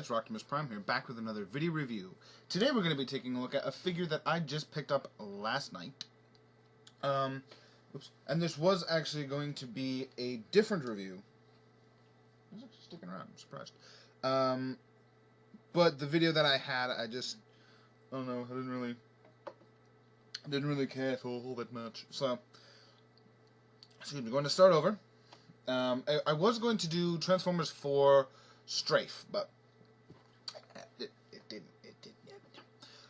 guys, Optimus Prime here, back with another video review. Today we're going to be taking a look at a figure that I just picked up last night. And this was actually going to be a different review. It's actually sticking around, I'm surprised. But the video that I had, I don't know, I didn't really care for all that much. So, excuse me, going to start over. I was going to do Transformers 4 Strafe, but it didn't.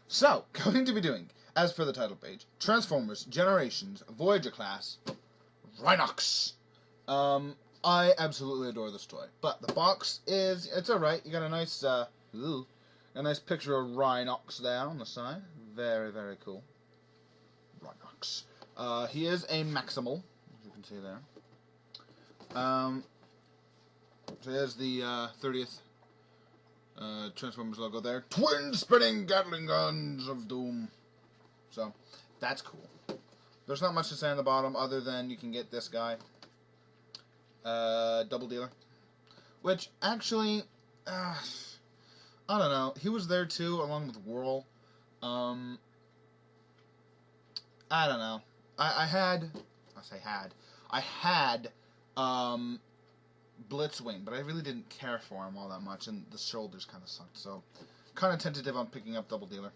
So, going to be doing, as per the title page, Transformers Generations Voyager class Rinox. I absolutely adore this toy, but the box it's alright. You got a nice picture of Rinox there on the side. Very, very cool. Rinox. He is a Maximal, as you can see there. So there's the 30th Transformers logo there. Twin spinning Gatling guns of doom. So that's cool. There's not much to say on the bottom other than you can get this guy, double dealer, which actually, I don't know. He was there too, along with Whirl. I don't know. I had Blitzwing, but I really didn't care for him all that much, and the shoulders kind of sucked, so kind of tentative on picking up Double Dealer.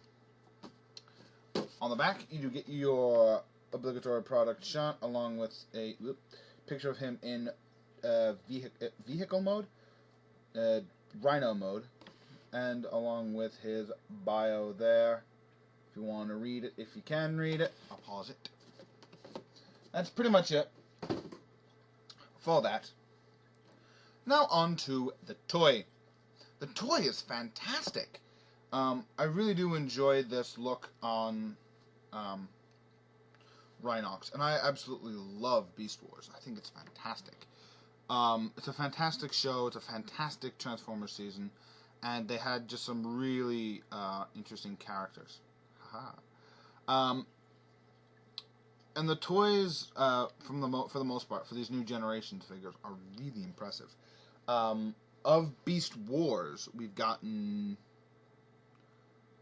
On the back, you do get your obligatory product shot, along with a picture of him in vehicle mode, Rhino mode, and along with his bio there. If you want to read it, if you can read it, I'll pause it. That's pretty much it for that. Now on to the toy. The toy is fantastic. I really do enjoy this look on Rinox, and I absolutely love Beast Wars. I think it's fantastic. It's a fantastic show. It's a fantastic Transformers season, and they had just some really interesting characters. Haha. And the toys, for the most part, for these new Generations figures, are really impressive. Of Beast Wars, we've gotten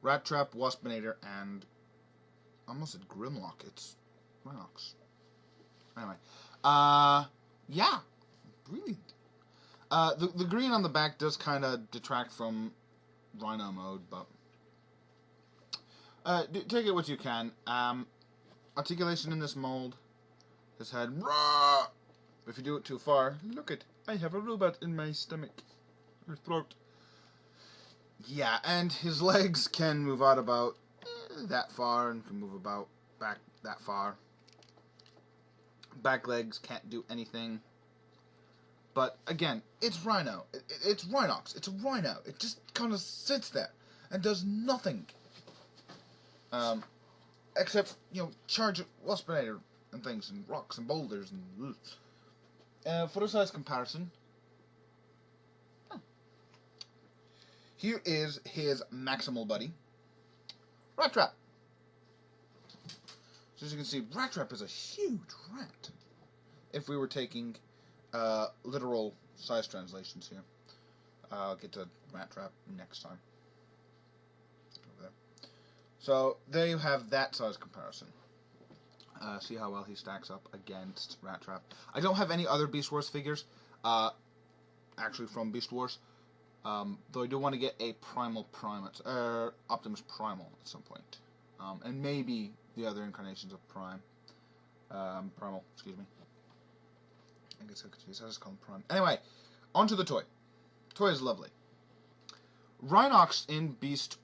Rat Trap, Waspinator, and I almost said Grimlock. It's Rinox. Anyway, yeah, brilliant. The green on the back does kind of detract from Rhino mode, but take it what you can. Articulation in this mold. His head, rah! If you do it too far, look it, I have a robot in my stomach, or throat. Yeah, and his legs can move out about that far, and can move about back that far. Back legs can't do anything. But again, it's Rhino. It's Rhinox. It's a Rhino. It just kind of sits there and does nothing. Except, charge Waspinator and things, and rocks and boulders, and for the size comparison, here is his Maximal buddy, Rat Trap. So as you can see, Rat Trap is a huge rat. If we were taking literal size translations here, I'll get to Rat Trap next time. Over there. So there you have that size comparison. See how well he stacks up against Rat Trap. I don't have any other Beast Wars figures, actually from Beast Wars, though I do want to get a Optimus Primal at some point, and maybe the other incarnations of Primal, excuse me. I guess I could use. I just call him Prime. Anyway, onto the toy. The toy is lovely. Rhinox in Beast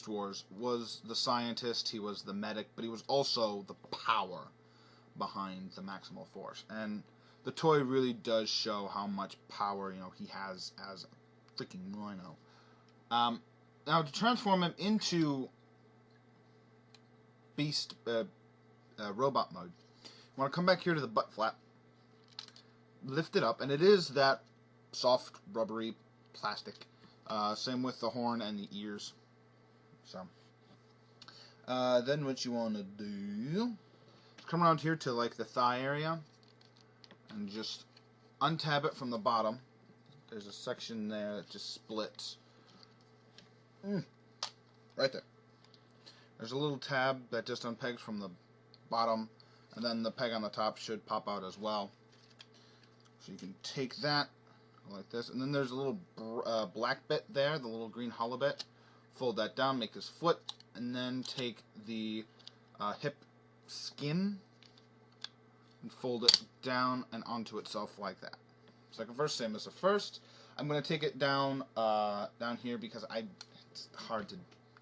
Wars was the scientist, he was the medic, but he was also the power behind the Maximal Force. And the toy really does show how much power, he has as a freaking Rhino. Now, to transform him into Beast robot mode, you want to come back here to the butt flap, lift it up, and it is that soft, rubbery plastic. Same with the horn and the ears. So, then what you want to do is come around here to like the thigh area and just untab it from the bottom. There's a section there that just splits Right there. There's a little tab that just unpegs from the bottom, and then the peg on the top should pop out as well. So you can take that like this, and then there's a little black bit there, the little green hollow bit. Fold that down, make this foot, and then take the hip skin and fold it down and onto itself like that. Second verse, same as the first. I'm going to take it down down here because it's hard to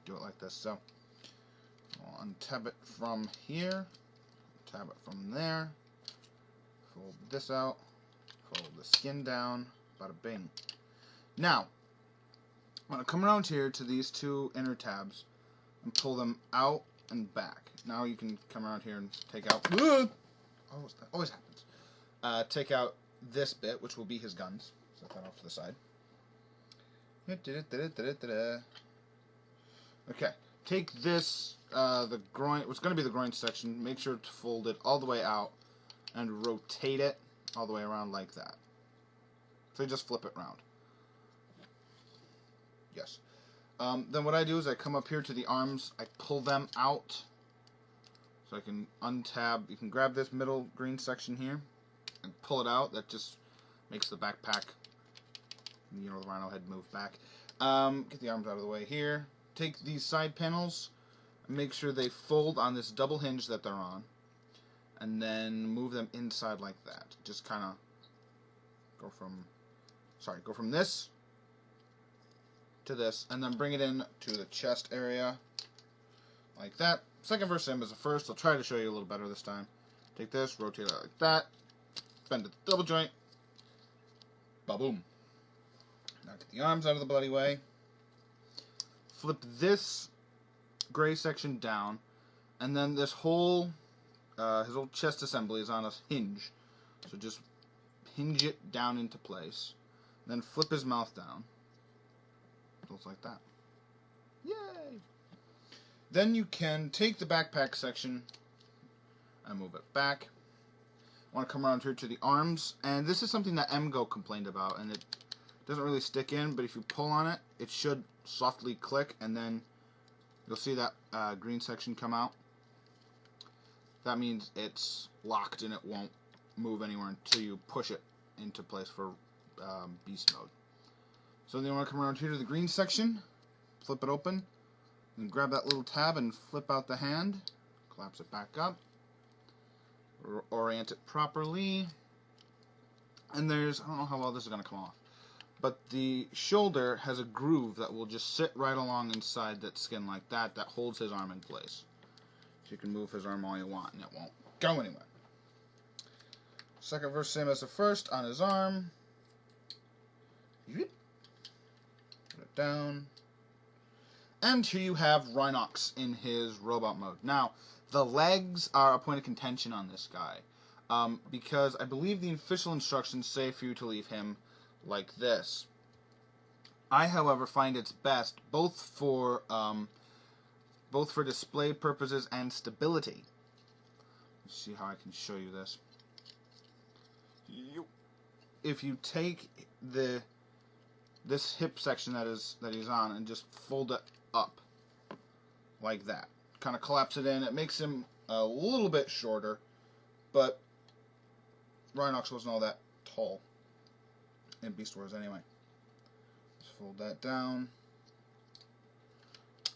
do it like this. So I'll untab it from here, tab it from there, fold this out, fold the skin down, bada bing. Now, I'm going to come around here to these two inner tabs and pull them out and back. Now you can come around here and take out, always happens, take out this bit, which will be his guns. Set that off to the side. Okay, take this, the groin, what's going to be the groin section, make sure to fold it all the way out and rotate it all the way around like that. So you just flip it around. Yes. Then what I do is I come up here to the arms, I pull them out, so I can untab, you can grab this middle green section here, and pull it out. That just makes the backpack, you know, the rhino head move back. Get the arms out of the way here. Take these side panels, make sure they fold on this double hinge that they're on, and then move them inside like that. Just kind of go from this to this, and then bring it in to the chest area like that. Second verse, same as the first. I'll try to show you a little better this time. Take this, rotate it like that, bend it double joint, ba-boom. Now get the arms out of the bloody way. Flip this gray section down, and then this whole his whole chest assembly is on a hinge. So just hinge it down into place. Then flip his mouth down. Goes like that. Yay! Then you can take the backpack section and move it back. I want to come around here to the arms, and this is something that MGO complained about, and it doesn't really stick in, but if you pull on it, it should softly click, and then you'll see that green section come out. That means it's locked and it won't move anywhere until you push it into place for beast mode. So then you want to come around here to the green section, flip it open, and grab that little tab and flip out the hand, collapse it back up, orient it properly, and there's, I don't know how well this is going to come off, but the shoulder has a groove that will just sit right along inside that skin like that, that holds his arm in place. So you can move his arm all you want and it won't go anywhere. Second verse, same as the first, on his arm. Put it down. And here you have Rinox in his robot mode. Now, the legs are a point of contention on this guy, because I believe the official instructions say for you to leave him like this. I, however, find it's best both for display purposes and stability. Let's see how I can show you this. If you take this hip section that he's on and just fold it up like that, kind of collapse it in, it makes him a little bit shorter, but Rinox wasn't all that tall in Beast Wars anyway. Just fold that down,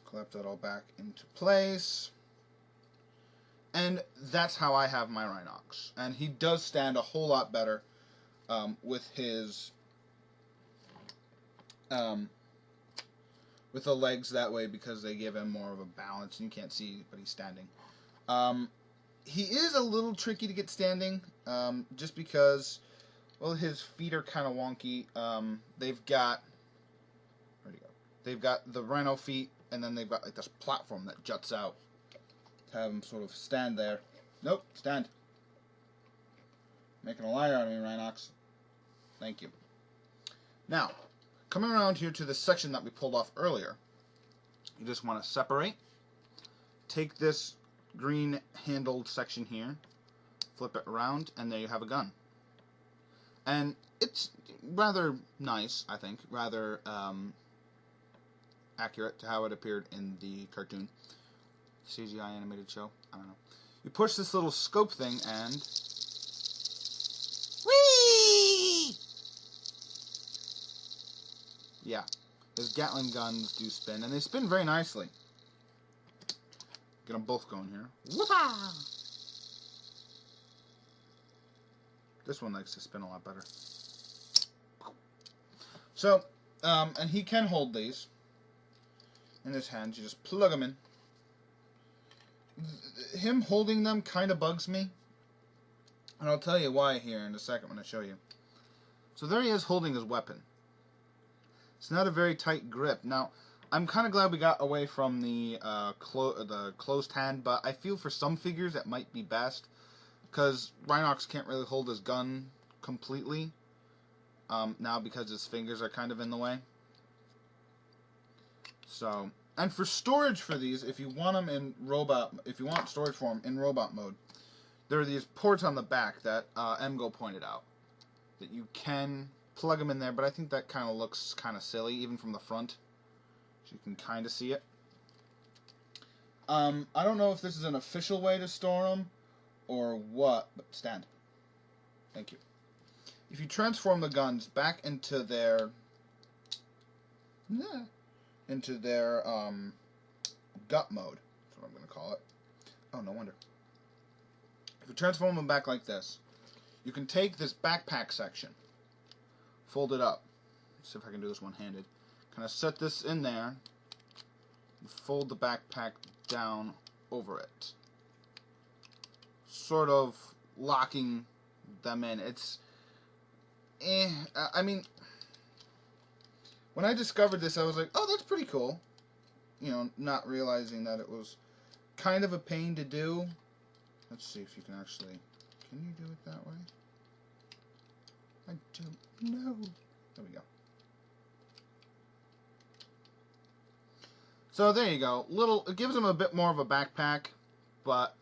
collapse that all back into place, and that's how I have my Rinox. And he does stand a whole lot better with his with the legs that way, because they give him more of a balance, and you can't see, but he's standing. He is a little tricky to get standing, just because, well, his feet are kind of wonky. They've got, where'd he go? They've got the rhino feet, and then they've got like this platform that juts out to have him sort of stand there. Nope, stand. Making a liar out of me, Rinox. Thank you. Now, coming around here to the section that we pulled off earlier, you just want to separate. Take this green handled section here, flip it around, and there you have a gun. And it's rather nice, I think, rather accurate to how it appeared in the cartoon. CGI animated show. I don't know. You push this little scope thing and... Whee! Yeah. His Gatling guns do spin, and they spin very nicely. Get them both going here. Whoop-ah! This one likes to spin a lot better. So, and he can hold these in his hands. You just plug them in. Him holding them kind of bugs me. And I'll tell you why here in a second when I show you. So there he is holding his weapon. It's not a very tight grip. Now, I'm kind of glad we got away from the closed hand, but I feel for some figures it might be best. Because Rinox can't really hold his gun completely. Now because his fingers are kind of in the way. So... And for storage for these, if you want them in robot, if you want storage for them in robot mode, there are these ports on the back that Emgo pointed out that you can plug them in there. But I think that kind of looks kind of silly, even from the front. So you can kind of see it. I don't know if this is an official way to store them or what, but stand. Thank you. If you transform the guns back into their gut mode. That's what I'm going to call it. Oh, no wonder. If you transform them back like this, you can take this backpack section, fold it up. Let's see if I can do this one-handed. Kind of set this in there, and fold the backpack down over it. Sort of locking them in. It's... I mean... When I discovered this, I was like, oh, that's pretty cool. You know, not realizing that it was kind of a pain to do. Let's see if you can actually... Can you do it that way? I don't know. There we go. So there you go. It gives him a bit more of a backpack, but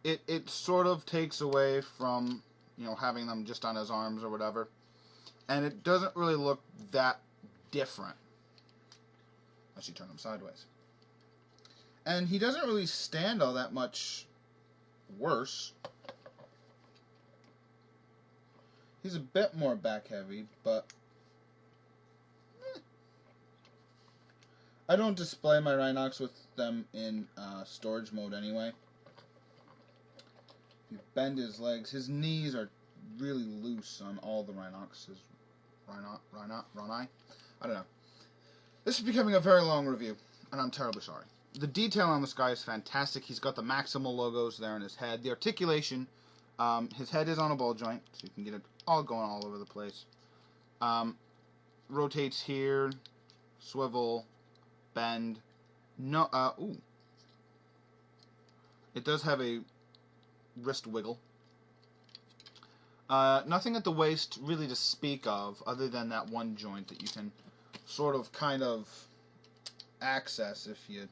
it sort of takes away from, you know, having them just on his arms or whatever. And it doesn't really look that different unless you turn him sideways. And he doesn't really stand all that much worse. He's a bit more back heavy, but I don't display my Rinox with them in storage mode anyway. You bend his legs. His knees are really loose on all the Rinoxes. Roni? I don't know. This is becoming a very long review, and I'm terribly sorry. The detail on this guy is fantastic. He's got the Maximal logos there in his head. The articulation, his head is on a ball joint, so you can get it all going all over the place. Rotates here, swivel, bend. No, ooh. It does have a wrist wiggle. Nothing at the waist really to speak of, other than that one joint that you can sort of kind of access if you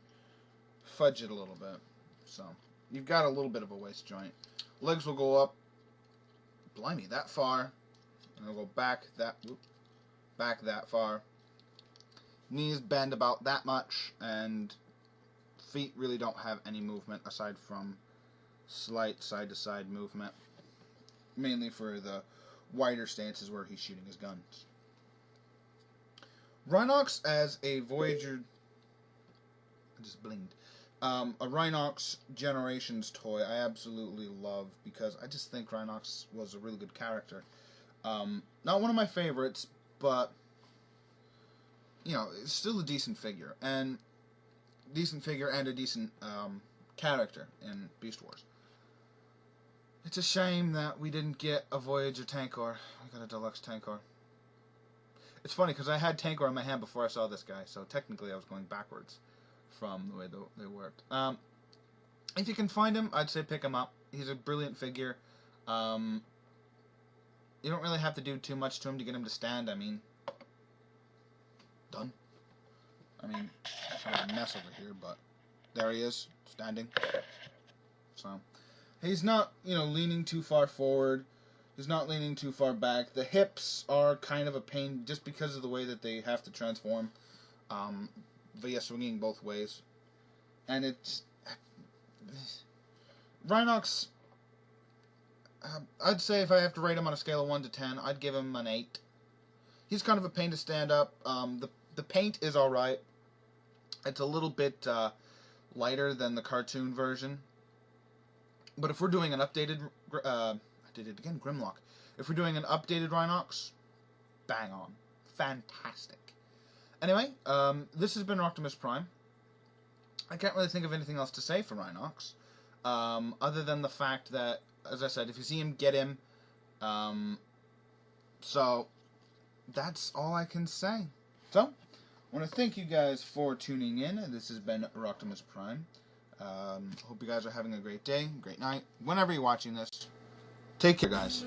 fudge it a little bit. So, you've got a little bit of a waist joint. Legs will go up, blimey, that far, and it'll go back that far. Knees bend about that much, and feet really don't have any movement aside from slight side-to-side movement. Mainly for the wider stances where he's shooting his guns. Rinox as a Voyager... I just blinged. A Rinox Generations toy I absolutely love because I just think Rinox was a really good character. Not one of my favorites, but you know, it's still a decent figure. And a decent character in Beast Wars. It's a shame that we didn't get a Voyager Tankor. We got a deluxe Tankor. It's funny because I had Tankor in my hand before I saw this guy, so technically I was going backwards from the way they worked. If you can find him, I'd say pick him up. He's a brilliant figure. You don't really have to do too much to him to get him to stand. I mean, done. I mean, it's kind of a mess over here, but there he is, standing. So, he's not, you know, leaning too far forward. He's not leaning too far back. The hips are kind of a pain just because of the way that they have to transform. via swinging both ways. And it's... Rinox, I'd say if I have to rate him on a scale of 1 to 10, I'd give him an 8. He's kind of a pain to stand up. The paint is alright. It's a little bit lighter than the cartoon version. But if we're doing an updated... I did it again, Grimlock. If we're doing an updated Rinox, bang on. Fantastic. Anyway, this has been Optimus Prime. I can't really think of anything else to say for Rinox. Other than the fact that, as I said, if you see him, get him. So, that's all I can say. So, I want to thank you guys for tuning in. This has been Optimus Prime. Hope you guys are having a great day, great night, whenever you're watching this. Take care, guys.